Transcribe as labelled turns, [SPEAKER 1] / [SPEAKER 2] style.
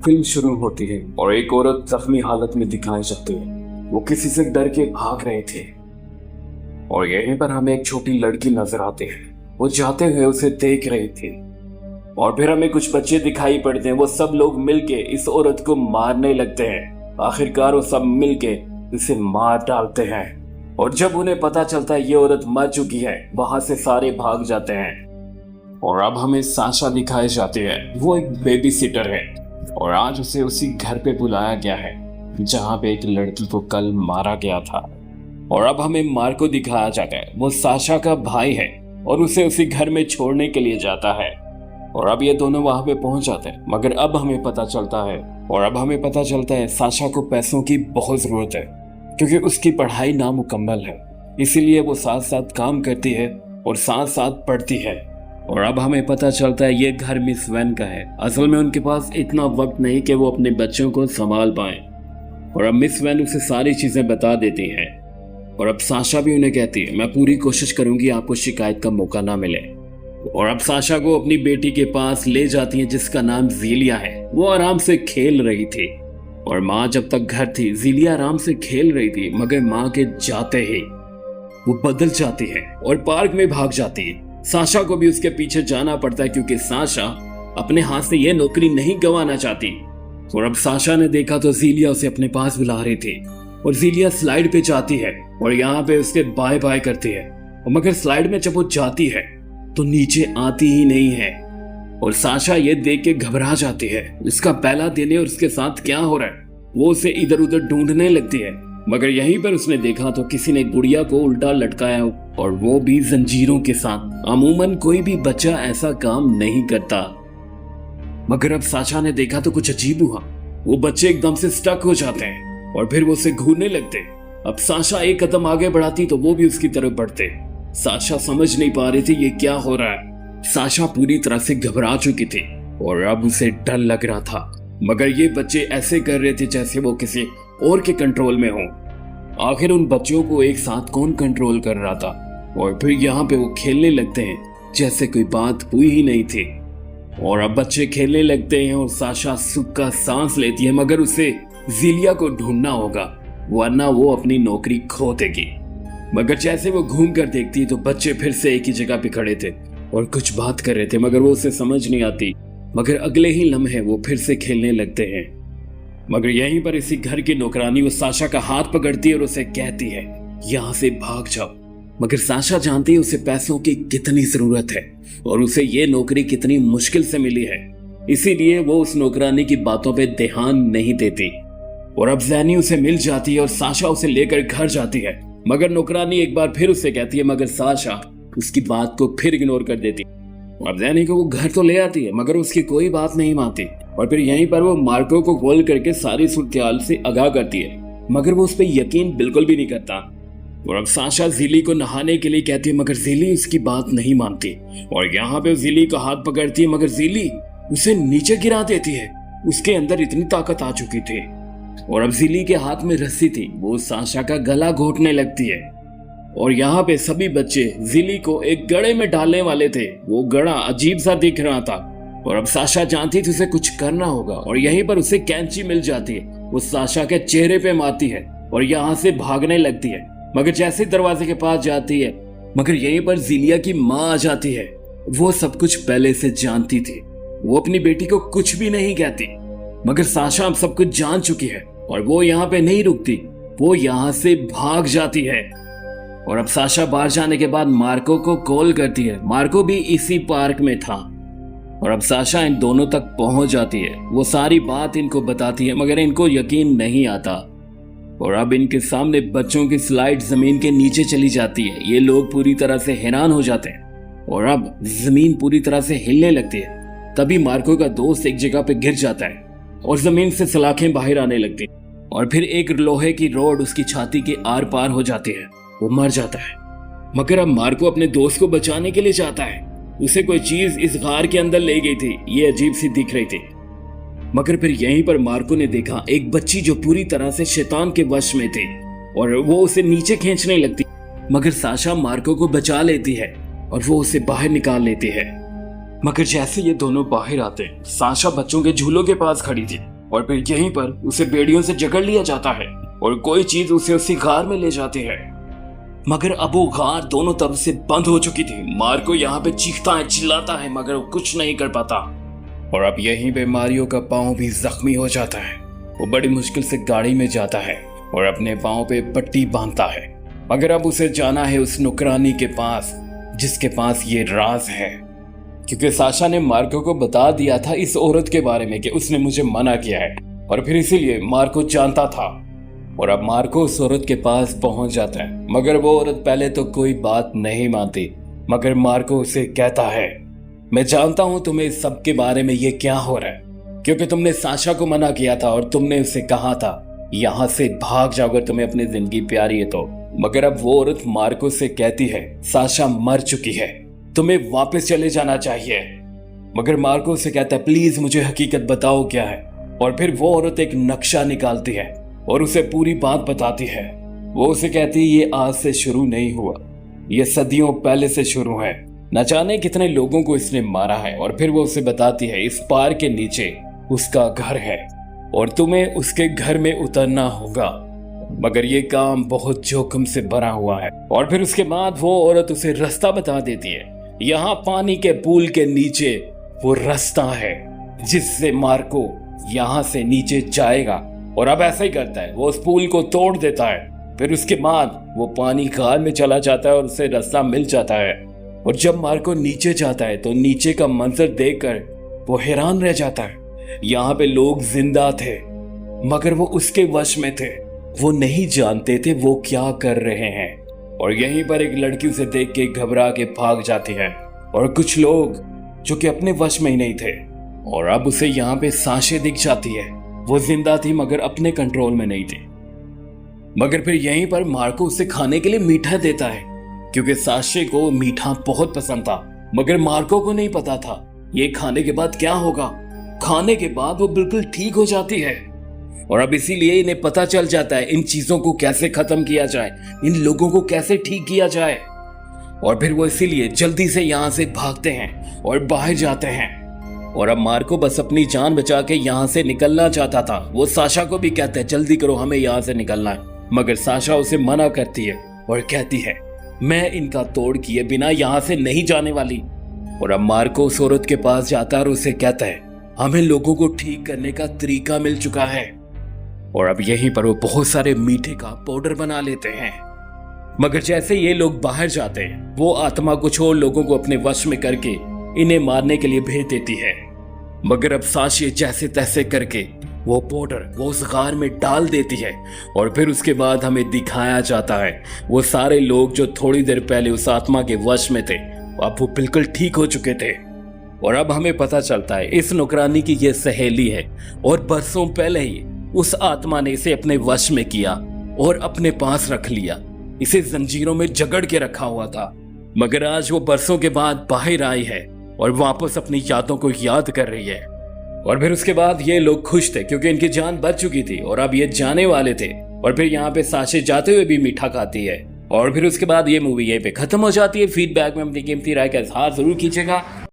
[SPEAKER 1] Film शुरू होती है और एक औरत जख्मी हालत में दिखाई जाती है। वो किसी से डर के भाग रहे थे और यहीं पर हमें एक छोटी लड़की नजर आती है। वो जाते हुए उसे देख रही थी और फिर हमें कुछ बच्चे दिखाई पड़ते हैं। वो सब लोग मिलके इस औरत को मारने लगते हैं। आखिरकार वो सब मिलके इसे मार डालते हैं और जब उन्हें पता चलता है ये औरत मर चुकी है, वहां से सारे भाग जाते हैं। और अब हमें साशा दिखाई जाती है। वो एक बेबी सिटर है और आज उसे उसी घर पे बुलाया गया है जहां पे एक लड़की को कल मारा गया था। और अब हमें मार्को दिखाया जाता है। वो साशा का भाई है और उसे उसी घर में छोड़ने के लिए जाता है। और अब ये दोनों वहां पे पहुंच जाते हैं, मगर अब हमें पता चलता है साशा को पैसों की बहुत जरूरत है क्योंकि उसकी पढ़ाई नामुकम्मल है। इसीलिए वो साथ साथ काम करती है और साथ साथ पढ़ती है। और अब हमें पता चलता है ये घर मिस वैन का है। असल में उनके पास इतना वक्त नहीं कि वो अपने बच्चों को संभाल पाए। और अब मिस वैन उसे सारी चीजें बता देती हैं। और अब साशा भी उन्हें कहती है मैं पूरी कोशिश करूंगी आपको शिकायत का मौका ना मिले। और अब साशा को अपनी बेटी के पास ले जाती है जिसका नाम ज़ीलिया है। वो आराम से खेल रही थी और माँ जब तक घर थी ज़ीलिया आराम से खेल रही थी, मगर माँ के जाते ही वो बदल जाती है और पार्क में भाग जाती है। साशा को भी उसके पीछे जाना पड़ता है क्योंकि साशा अपने हाथ से यह नौकरी नहीं गंवाना चाहती। और अब साशा ने देखा तो ज़ीलिया उसे अपने पास बुला रही थी और ज़ीलिया स्लाइड पे जाती है और यहाँ पे उसके बाय बाय करती है। और मगर स्लाइड में जब वो जाती है तो नीचे आती ही नहीं है और साशा ये देख के घबरा जाती है। इसका पहला दिन है और उसके साथ क्या हो रहा है। वो उसे इधर उधर ढूंढने लगती है, मगर यहीं पर उसने देखा तो किसी ने गुड़िया को उल्टा लटकाया और वो भी जंजीरों के साथ। अमूमन कोई भी बच्चा ऐसा काम नहीं करता, मगर अब साशा ने देखा तो कुछ अजीब हुआ। वो बच्चे एकदम से स्टक हो जाते हैं और फिर वो उसे घूरने लगते। अब साशा एक कदम आगे बढ़ाती तो वो भी उसकी तरफ बढ़ते। साशा समझ नहीं पा रही थी ये क्या हो रहा है। साशा पूरी तरह से घबरा चुकी थी और अब उसे डर लग रहा था, मगर ये बच्चे ऐसे कर रहे थे जैसे वो किसी और के कंट्रोल में हो। आखिर उन बच्चों को एक साथ कौन कंट्रोल कर रहा था। और फिर यहाँ पे वो खेलने लगते हैं जैसे कोई बात हुई ही नहीं थी। और अब बच्चे खेलने लगते हैं और साशा सुख का सांस लेती है, मगर उसे ज़ीलिया को ढूंढना होगा वरना वो अपनी नौकरी खो देगी। मगर जैसे वो घूम कर देखती है तो बच्चे फिर से एक ही जगह पे खड़े थे और कुछ बात कर रहे थे, मगर वो उसे समझ नहीं आती। मगर अगले ही लम्हे वो फिर से खेलने लगते हैं। मगर यहीं पर इसी घर की नौकरानी वो साशा का हाथ पकड़ती है और उसे कहती है यहाँ से भाग जाओ। मगर साशा जानती है उसे पैसों की कितनी जरूरत है और उसे ये नौकरी कितनी मुश्किल से मिली है, इसीलिए वो उस नौकरानी की बातों पे ध्यान नहीं देती। और अब ज़ैनी उसे मिल जाती है और साशा उसे लेकर घर जाती है, मगर नौकरानी एक बार फिर उसे कहती है, मगर साशा उसकी बात को फिर इग्नोर कर देती। और ज़ैनी को वो घर तो ले आती है, मगर उसकी कोई बात नहीं मानती। और फिर यहीं पर वो मार्को को कॉल करके सारी सूरत से आगाह करती है, मगर वो उस पर यकीन बिल्कुल भी नहीं करता। और अब साशा ज़ीली को नहाने के लिए कहती है, मगर ज़ीली उसकी बात नहीं मानती। और यहाँ पे ज़ीली का हाथ पकड़ती है, मगर ज़ीली उसे नीचे गिरा देती है। उसके अंदर इतनी ताकत आ चुकी थी। और अब ज़ीली के हाथ में रस्सी थी, वो साशा का गला घोटने लगती है। और यहाँ पे सभी बच्चे ज़ीली को एक गड़े में डालने वाले थे। वो गड़ा अजीब सा दिख रहा था और अब साशा जानती थी उसे कुछ करना होगा। और यहीं पर उसे कैंची मिल जाती है, वो साशा के चेहरे पे मारती है और यहाँ से भागने लगती है। मगर जैसे दरवाजे के पास जाती है, मगर यहीं पर ज़ीलिया की माँ आ जाती है। वो सब कुछ पहले से जानती थी। वो अपनी बेटी को कुछ भी नहीं कहती, मगर साशा अब सब कुछ जान चुकी है और वो यहाँ पे नहीं रुकती। वो यहाँ से भाग जाती है। और अब साशा बाहर जाने के बाद मार्को को कॉल करती है। मार्को भी इसी पार्क में था और अब साशा इन दोनों तक पहुंच जाती है। वो सारी बात इनको बताती है, मगर इनको यकीन नहीं आता। और अब इनके सामने बच्चों की स्लाइड जमीन के नीचे चली जाती है। ये लोग पूरी तरह से हैरान हो जाते हैं और अब जमीन पूरी तरह से हिलने लगती है। तभी मार्को का दोस्त एक जगह पे गिर जाता है और जमीन से सलाखें बाहर आने लगती और फिर एक लोहे की रॉड उसकी छाती के आर पार हो जाती है। वो मर जाता है। मगर अब मार्को अपने दोस्त को बचाने के लिए चाहता है। उसे कोई चीज इस गार के अंदर ले गई थी, ये अजीब सी दिख रही थी। मगर फिर यहीं पर मार्को ने देखा एक बच्ची जो पूरी तरह से शैतान के वश में थी और वो उसे नीचे खींचने लगती। मगर साशा मार्को को बचा लेती है और वो उसे बाहर निकाल लेती है। मगर जैसे ये दोनों बाहर आते हैं, साशा बच्चों के झूलों के पास खड़ी थी और फिर यहीं पर उसे बेड़ियों से जकड़ लिया जाता है और कोई चीज उसे उसी गार में ले जाती है। मगर अब वो गार दोनों तरफ से बंद हो चुकी थी। मार्को यहाँ पे चीखता है, चिल्लाता है, मगर वो कुछ नहीं कर पाता। और अब यहीं पे मारियो का पाँव भी जख्मी हो जाता है। वो बड़ी मुश्किल से गाड़ी में जाता है और अपने पाँव पे पट्टी बांधता है। मगर अब उसे जाना है उस नुकरानी के पास जिसके पास ये राज है, क्योंकि साशा ने मार्को को बता दिया था इस औरत के बारे में कि उसने मुझे मना किया है, और फिर इसीलिए मार्को जानता था। और अब मार्को उस औरत के पास पहुंच जाता है, मगर वो औरत पहले तो कोई बात नहीं मानती। मगर मार्को उसे कहता है, मैं जानता हूं तुम्हें इस सब के बारे में ये क्या हो रहा है, क्योंकि तुमने साशा को मना किया था और तुमने उसे कहा था यहाँ से भाग जाओ अगर तुम्हें अपनी जिंदगी प्यारी है तो। मगर अब वो औरत मार्को से कहती है, साशा मर चुकी है, तुम्हें वापस चले जाना चाहिए। मगर मार्को उसे कहता है, प्लीज मुझे हकीकत बताओ क्या है। और फिर वो औरत एक नक्शा निकालती है और उसे पूरी बात बताती है। वो उसे कहती है, ये आज से शुरू नहीं हुआ, ये सदियों पहले से शुरू है। न जाने कितने लोगों को इसने मारा है। और फिर वो उसे बताती है, इस पार के नीचे उसका घर है और तुम्हें उसके घर में उतरना होगा, मगर ये काम बहुत जोखिम से भरा हुआ है। और फिर उसके बाद वो औरत उसे रास्ता बता देती है। यहाँ पानी के पूल के नीचे वो रास्ता है जिससे मार्को यहाँ से नीचे जाएगा। और अब ऐसा ही करता है, वो उस पुल को तोड़ देता है। फिर उसके बाद वो पानी खाल में चला जाता है और उसे रास्ता मिल जाता है। और जब मार्को नीचे जाता है तो नीचे का मंजर देखकर वो हैरान रह जाता है। यहाँ पे लोग जिंदा थे, मगर वो उसके वश में थे। वो नहीं जानते थे वो क्या कर रहे हैं। और यहीं पर एक लड़की उसे देख के घबरा के भाग जाती है, और कुछ लोग जो कि अपने वश में ही नहीं थे। और अब उसे यहाँ पे साशे दिख जाती है। वो जिंदा थी मगर अपने कंट्रोल में नहीं थी। मगर फिर यहीं पर मार्को उसे खाने के लिए मीठा देता है, क्योंकि साशे को मीठा बहुत पसंद था। मगर मार्को को नहीं पता था ये खाने के बाद क्या होगा। खाने के बाद वो बिल्कुल ठीक हो जाती है। और अब इसीलिए इन्हें पता चल जाता है इन चीजों को कैसे खत्म किया जाए, इन लोगों को कैसे ठीक किया जाए। और फिर वो इसीलिए जल्दी से यहाँ से भागते हैं और बाहर जाते हैं। और अब मार्को बस अपनी जान बचा के यहाँ से निकलना चाहता था। वो साशा को भी कहता है, जल्दी करो, हमें यहाँ से निकलना है। मगर साशा उसे मना करती है और कहती है, मैं इनका तोड़ किए बिना यहाँ से नहीं जाने वाली। और अब मार्को उस औरत के पास जाता है और उसे कहता है, हमें लोगों को ठीक करने का तरीका मिल चुका है। और अब यहीं पर वो बहुत सारे मीठे का पाउडर बना लेते हैं। मगर जैसे ये लोग बाहर जाते हैं, वो आत्मा कुछ और लोगों को अपने वश में करके इन्हें मारने के लिए भेज देती है। मगर अब साशे जैसे तैसे करके वो पाउडर वो उस गार में डाल देती है। और फिर उसके बाद हमें दिखाया जाता है वो सारे लोग जो थोड़ी देर पहले उस आत्मा के वश में थे, अब वो बिल्कुल ठीक हो चुके थे। और अब हमें पता चलता है इस नौकरानी की ये सहेली है, और बरसों पहले ही उस आत्मा ने इसे अपने वश में किया और अपने पास रख लिया। इसे जंजीरों में जकड़ के रखा हुआ था। मगर आज वो बरसों के बाद बाहर आई है और वापस अपनी यादों को याद कर रही है। और फिर उसके बाद ये लोग खुश थे क्योंकि इनकी जान बच चुकी थी और अब ये जाने वाले थे। और फिर यहाँ पे साशे जाते हुए भी मीठा खाती है। और फिर उसके बाद ये मूवी यहीं पे खत्म हो जाती है। फीडबैक में अपनी कीमती राय का इजहार जरूर कीजिएगा।